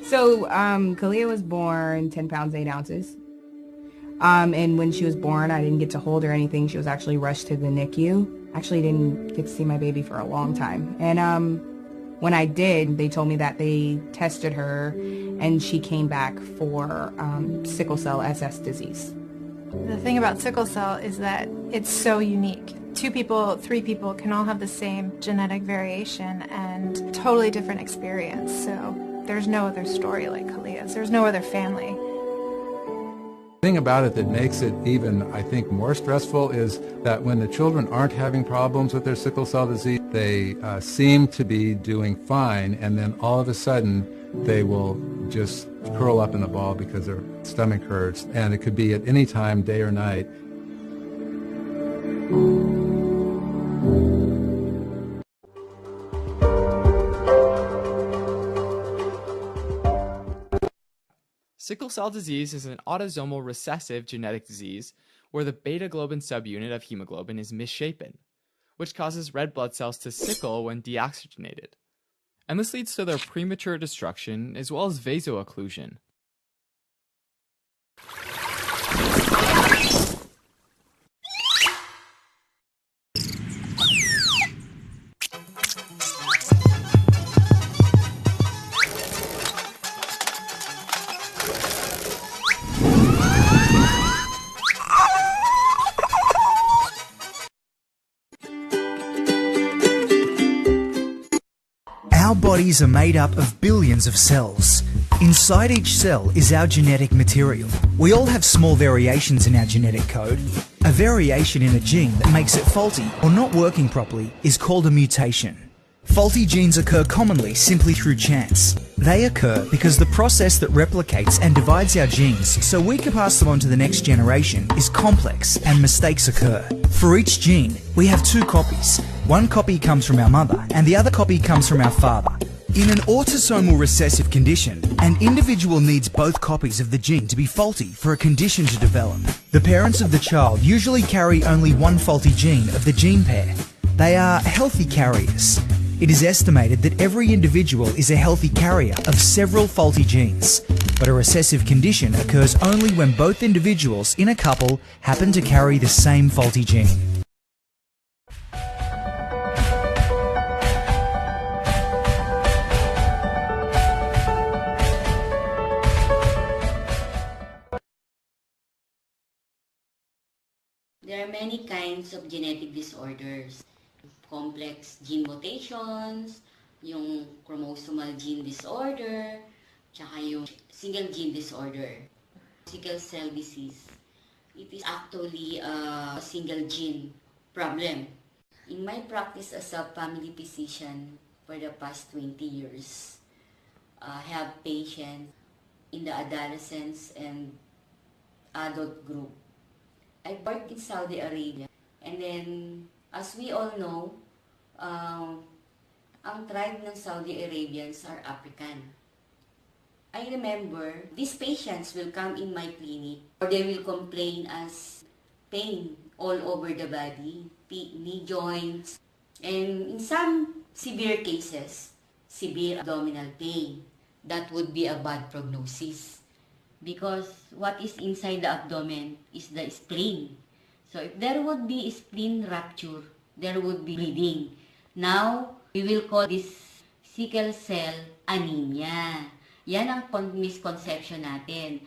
So, Kalia was born 10 pounds, 8 ounces. And when she was born, I didn't get to hold her or anything. She was actually rushed to the NICU. Actually didn't get to see my baby for a long time. And when I did, they told me that they tested her and she came back for sickle cell SS disease. The thing about sickle cell is that it's so unique. 2 people, 3 people can all have the same genetic variation and totally different experience. So there's no other story like Kalia's. There's no other family. The thing about it that makes it even, I think, more stressful is that when the children aren't having problems with their sickle cell disease, they seem to be doing fine, and then all of a sudden they will just curl up in a ball because their stomach hurts, and it could be at any time, day or night. Sickle cell disease is an autosomal recessive genetic disease where the beta globin subunit of hemoglobin is misshapen, which causes red blood cells to sickle when deoxygenated. And this leads to their premature destruction as well as vasoocclusion. Our bodies are made up of billions of cells. Inside each cell is our genetic material. We all have small variations in our genetic code. A variation in a gene that makes it faulty or not working properly is called a mutation. Faulty genes occur commonly simply through chance. They occur because the process that replicates and divides our genes so we can pass them on to the next generation is complex and mistakes occur. For each gene, we have 2 copies. One copy comes from our mother and the other copy comes from our father. In an autosomal recessive condition, an individual needs both copies of the gene to be faulty for a condition to develop. The parents of the child usually carry only one faulty gene of the gene pair. They are healthy carriers. It is estimated that every individual is a healthy carrier of several faulty genes, but a recessive condition occurs only when both individuals in a couple happen to carry the same faulty gene. There are many kinds of genetic disorders. Complex gene mutations, yung chromosomal gene disorder, tsaka yung single gene disorder. Sickle cell disease, it is actually a single gene problem. In my practice as a family physician for the past 20 years, I have patients in the adolescents and adult group. I worked in Saudi Arabia, and then as we all know, ang tribe ng Saudi Arabians are African. I remember, these patients will come in my clinic, or they will complain as pain all over the body, knee joints, and in some severe cases, severe abdominal pain. That would be a bad prognosis. Because what is inside the abdomen is the spleen. So if there would be spleen rupture, there would be bleeding. Now, we will call this sickle cell anemia. Yan ang misconception natin.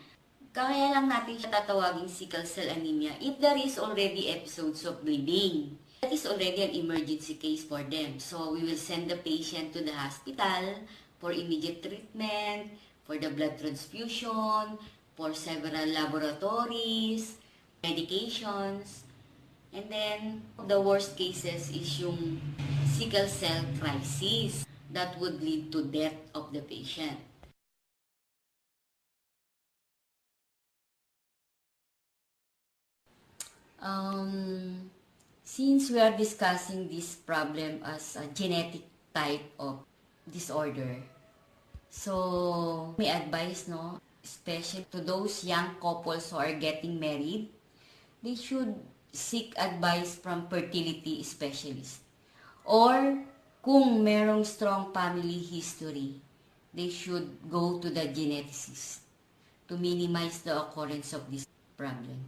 Kaya lang natin siya tatawagin sickle cell anemia if there is already episodes of bleeding. That is already an emergency case for them. So we will send the patient to the hospital for immediate treatment, for the blood transfusion, for several laboratories, medications, and then the worst cases is yung sickle cell crisis that would lead to death of the patient. Since we are discussing this problem as a genetic type of disorder, so may advice, no, especially to those young couples who are getting married, they should seek advice from fertility specialist. Or kung merong strong family history, they should go to the geneticist to minimize the occurrence of this problem.